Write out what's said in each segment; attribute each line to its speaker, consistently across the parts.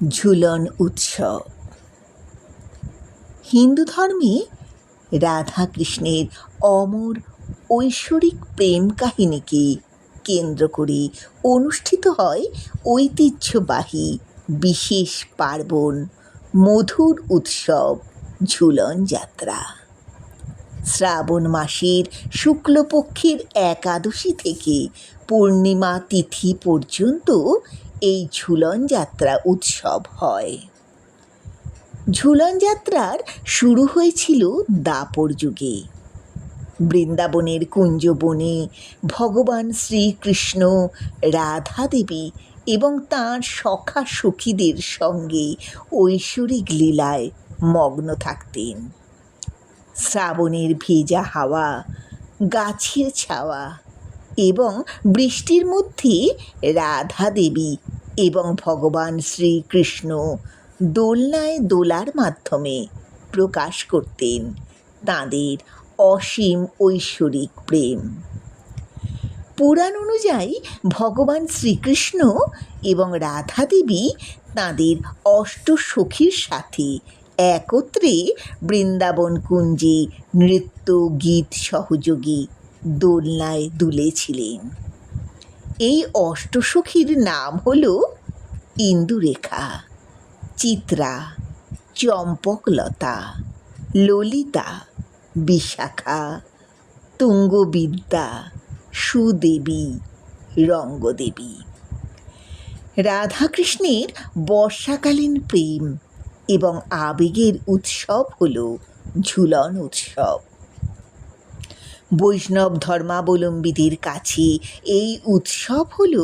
Speaker 1: ঝুলন উৎসব। হিন্দু ধর্মে রাধা কৃষ্ণের অমর ঐশ্বরিক প্রেম কাহিনীকে কেন্দ্র করে অনুষ্ঠিত হয় ঐতিহ্যবাহী বিশেষ পার্বণ মধুর উৎসব ঝুলন যাত্রা। শ্রাবণ মাসের শুক্লপক্ষের একাদশী থেকে পূর্ণিমা তিথি পর্যন্ত এই ঝুলন যাত্রা উৎসব হয়। ঝুলন যাত্রার শুরু হয়েছিল দ্বাপর যুগে। বৃন্দাবনের কুঞ্জবনে ভগবান শ্রীকৃষ্ণ রাধা দেবী এবং তাঁর সখা সখীদের সঙ্গে ঐশ্বরিক লীলায় মগ্ন থাকতেন। শ্রাবণের ভেজা হাওয়া, গাছের ছাওয়া এবং বৃষ্টির মধ্যে রাধা দেবী এবং ভগবান শ্রীকৃষ্ণ দোলনায় দোলার মাধ্যমে প্রকাশ করতেন তাঁদের অসীম ঐশ্বরিক প্রেম। পুরাণ অনুযায়ী ভগবান শ্রীকৃষ্ণ এবং রাধা দেবী তাঁদের অষ্টসখীর সাথে একত্রে বৃন্দাবন কুঞ্জে নৃত্য গীত সহযোগী দোলনায় দুলেছিলেন। এই অষ্টসখীর নাম হল ইন্দুরেখা, চিত্রা, চম্পকলতা, ললিতা, বিশাখা, তুঙ্গবিদ্যা, সুদেবী, রঙ্গদেবী। রাধাকৃষ্ণের বর্ষাকালীন প্রেম এবং আবেগের উৎসব হল ঝুলন উৎসব। বৈষ্ণব ধর্মাবলম্বীদের কাছে এই উৎসব হল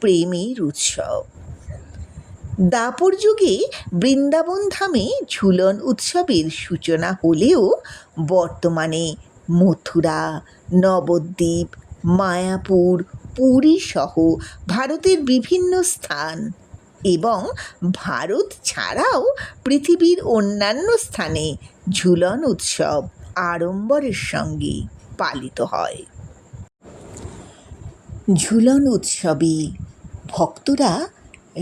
Speaker 1: প্রেমের উৎসব। দ্বাপর যুগে বৃন্দাবন ধামে ঝুলন উৎসবের সূচনা হলেও বর্তমানে মথুরা, নবদ্বীপ, মায়াপুর, পুরী সহ ভারতের বিভিন্ন স্থান এবং ভারত ছাড়াও পৃথিবীর অন্যান্য স্থানে ঝুলন উৎসব আড়ম্বরের সঙ্গে পালিত হয়। ঝুলন উৎসবে ভক্তরা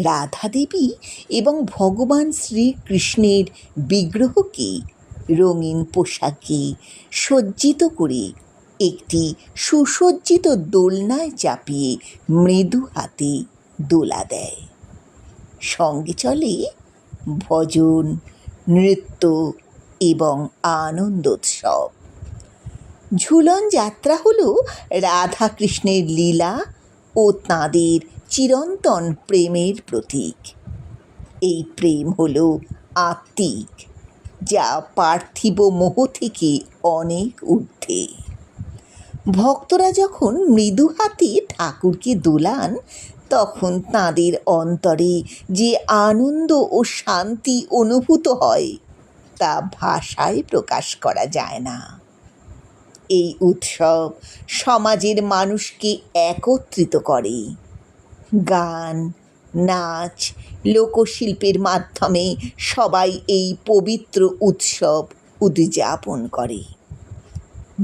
Speaker 1: রাধা দেবী এবং ভগবান শ্রীকৃষ্ণের বিগ্রহকে রঙিন পোশাকে সজ্জিত করে একটি সুসজ্জিত দোলনায় চাপিয়ে মৃদু হাতে দোলা দেয়। সঙ্গে চলে ভজন, নৃত্য এবং আনন্দোৎসব। ঝুলন যাত্রা হল রাধাকৃষ্ণের লীলা ও তাঁদের চিরন্তন প্রেমের প্রতীক। এই প্রেম হল আত্মিক, যা পার্থিব মোহ থেকে অনেক ঊর্ধ্বে। ভক্তরা যখন মৃদু হাতে ঠাকুরকে দোলান তখন তাঁদের অন্তরে যে আনন্দ ও শান্তি অনুভূত হয় তা ভাষায় প্রকাশ করা যায় না। এই উৎসব সমাজের মানুষকে একত্রিত করে। গান, নাচ, লোকশিল্পের মাধ্যমে সবাই এই পবিত্র উৎসব উদযাপন করে।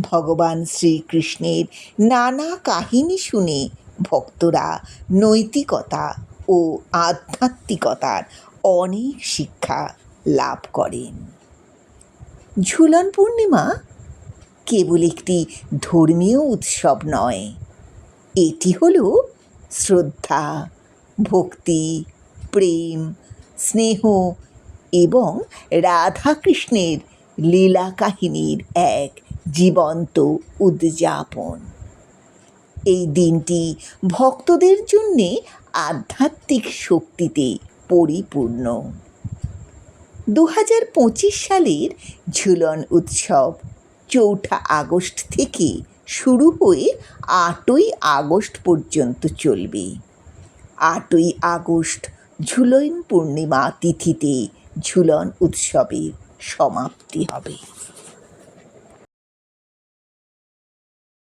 Speaker 1: ভগবান শ্রীকৃষ্ণের নানা কাহিনী শুনে ভক্তরা নৈতিকতা ও আধ্যাত্মিকতার অনেক শিক্ষা লাভ করেন। ঝুলন পূর্ণিমা কেবল একটি ধর্মীয় উৎসব নয়, এটি হল শ্রদ্ধা, ভক্তি, প্রেম, স্নেহ এবং রাধাকৃষ্ণের লীলা কাহিনীর এক জীবন্ত উদযাপন। এই দিনটি ভক্তদের জন্যে আধ্যাত্মিক শক্তিতে পরিপূর্ণ। 2025 সালের ঝুলন উৎসব 4 আগস্ট থেকে শুরু হয়ে 8 আগস্ট পর্যন্ত চলবে। 8 আগস্ট ঝুলন পূর্ণিমা তিথিতে ঝুলন উৎসবের সমাপ্তি হবে।